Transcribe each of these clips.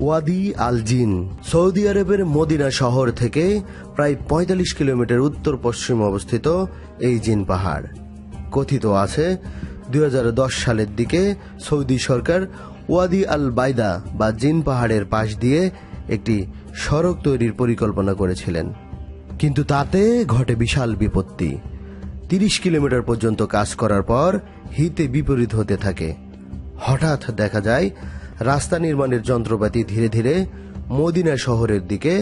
ওয়াদি আল জিন সৌদি আরবের মদিনা শহর থেকে প্রায় ৪৫ কিলোমিটার উত্তর পশ্চিমে অবস্থিত এই জিন পাহাড়। কথিত আছে ২০১০ সালের দিকে সৌদি সরকার ওয়াদি আল বাইদা বা জিন পাহাড়ের পাশ দিয়ে একটি সড়ক তৈরির পরিকল্পনা করেছিলেন, কিন্তু তাতে ঘটে বিশাল বিপত্তি। ৩০ কিলোমিটার পর্যন্ত কাজ করার পর হিতে বিপরীত হতে থাকে। হঠাৎ দেখা যায় রাস্তা নির্মাণের যন্ত্রপাতি ধীরে ধীরে মদিনা শহরের দিকে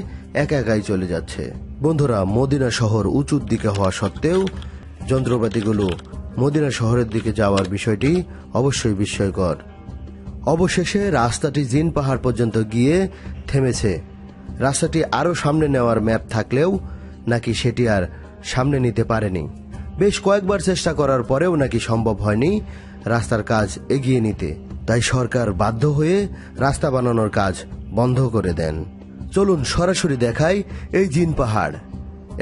একা একাই চলে যাচ্ছে। বন্ধুরা, মদিনা শহর উঁচুর দিকে হওয়া সত্ত্বেও যন্ত্রপাতিগুলো মদিনা শহরের দিকে যাওয়ার বিষয়টি অবশ্যই বিস্ময়কর। অবশেষে রাস্তাটি জিন পাহাড় পর্যন্ত গিয়ে থেমেছে। রাস্তাটি আরও সামনে নেওয়ার ম্যাপ থাকলেও নাকি সেটি আর সামনে নিতে পারেনি। বেশ কয়েকবার চেষ্টা করার পরেও নাকি সম্ভব হয়নি রাস্তার কাজ এগিয়ে নিতে। তাই সরকার বাধ্য হয়ে রাস্তা বানানোর কাজ বন্ধ করে দেন। চলুন সরাসরি দেখাই এই জিন পাহাড়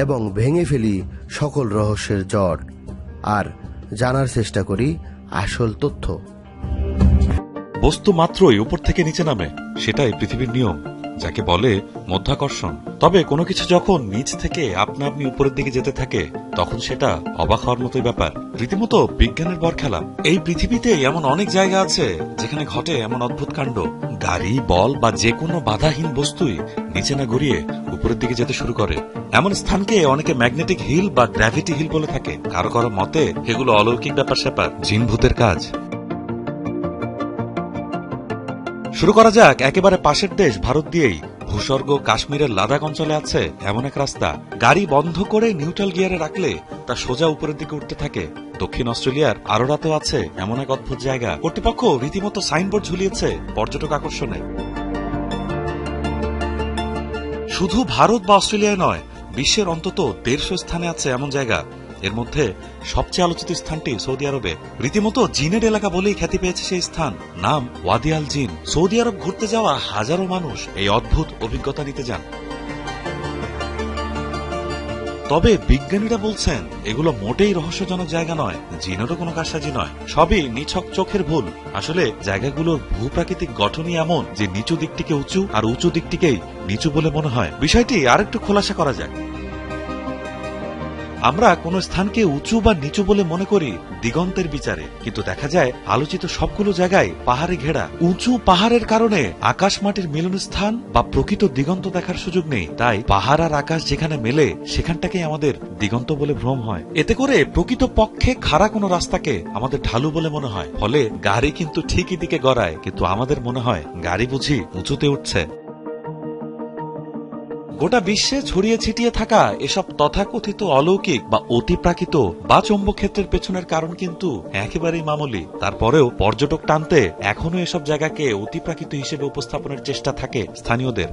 এবং ভেঙে ফেলি সকল রহস্যের জট আর জানার চেষ্টা করি আসল তথ্য। বস্তু মাত্রই উপর থেকে নিচে নামে, সেটাই পৃথিবীর নিয়ম, যাকে বলে মধ্যাকর্ষণ। তবে কোনো কিছু যখন নিচ থেকে আপনা আপনি উপরের দিকে যেতে থাকে তখন সেটা অবাক হওয়ার মতোই ব্যাপার, রীতিমতো বিজ্ঞানের বর খেলা। এই পৃথিবীতে এমন অনেক জায়গা আছে যেখানে ঘটে এমন অদ্ভুত কাণ্ড। গাড়ি, বল বা যে কোনো বাধাহীন বস্তুই নিচে না গড়িয়ে উপরের দিকে যেতে শুরু করে। এমন স্থানকে অনেকে ম্যাগনেটিক হিল বা গ্র্যাভিটি হিল বলে থাকে। কারো কারো মতে এগুলো অলৌকিক ব্যাপার স্যাপার, জিনভূতের কাজ। শুরু করা যাক একেবারে পাশের দেশ ভারত দিয়েই। ভূস্বর্গ কাশ্মীরের লাদাখ অঞ্চলে আছে এমন এক রাস্তা, গাড়ি বন্ধ করে নিউট্রাল গিয়ারে রাখলে তা সোজা উপরের দিকে উঠতে থাকে। দক্ষিণ অস্ট্রেলিয়ার আরোরাতেও আছে এমন এক অদ্ভুত জায়গা। কর্তৃপক্ষ রীতিমতো সাইনবোর্ড ঝুলিয়েছে পর্যটক আকর্ষণে। শুধু ভারত বা অস্ট্রেলিয়ায় নয়, বিশ্বের অন্তত ১৫০ স্থানে আছে এমন জায়গা। এর মধ্যে সবচেয়ে আলোচিত স্থানটি সৌদি আরবে। রীতিমতো জিনের এলাকা বলেই খ্যাতি পেয়েছে সেই স্থান, নাম ওয়াদি আল জিন। সৌদি আরব ঘুরতে যাওয়া হাজারো মানুষ এই অদ্ভুত অভিজ্ঞতা নিতে যান। তবে বিজ্ঞানীরা বলছেন এগুলো মোটেই রহস্যজনক জায়গা নয়, জিনেরও কোনো কারসাজি নয়, সবই নিছক চোখের ভুল। আসলে জায়গাগুলোর ভূপ্রাকৃতিক গঠনই এমন যে নিচু দিকটিকে উঁচু আর উঁচু দিকটিকেই নিচু বলে মনে হয়। বিষয়টি আরেকটু খোলাসা করা যাক। আমরা কোন স্থানকে উঁচু বা নিচু বলে মনে করি দিগন্তের বিচারে, কিন্তু দেখা যায় আলোচিত সবগুলো জায়গায় পাহাড়ে ঘেরা। উঁচু পাহাড়ের কারণে আকাশ মাটির মিলন স্থান বা প্রকৃত দিগন্ত দেখার সুযোগ নেই। তাই পাহাড় আর আকাশ যেখানে মেলে সেখানটাকে আমাদের দিগন্ত বলে ভ্রম হয়। এতে করে প্রকৃত পক্ষে খাড়া কোনো রাস্তাকে আমাদের ঢালু বলে মনে হয়। ফলে গাড়ি কিন্তু ঠিকই দিকে গড়ায়, কিন্তু আমাদের মনে হয় গাড়ি বুঝি উঁচুতে উঠছে। গোটা বিশ্বে ছড়িয়ে ছিটিয়ে থাকা এসব তথাকথিত অলৌকিক বা অতিপ্রাকৃত বা চৌম্বক ক্ষেত্রের পেছনের কারণ কিন্তু একেবারেই মামুলি। তারপরেও পর্যটক টানতে এখনো এসব জায়গাকে অতিপ্রাকৃত হিসেবে উপস্থাপনের চেষ্টা থাকে স্থানীয়দের।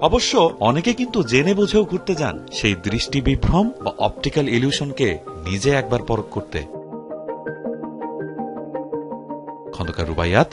অবশ্য অনেকে কিন্তু জেনে বুঝেও ঘুরতে যান সেই দৃষ্টি বিভ্রম বা অপটিক্যাল ইলিউশনকে নিজে একবার পরখ করতে। খন্দকার রুবাইয়াত।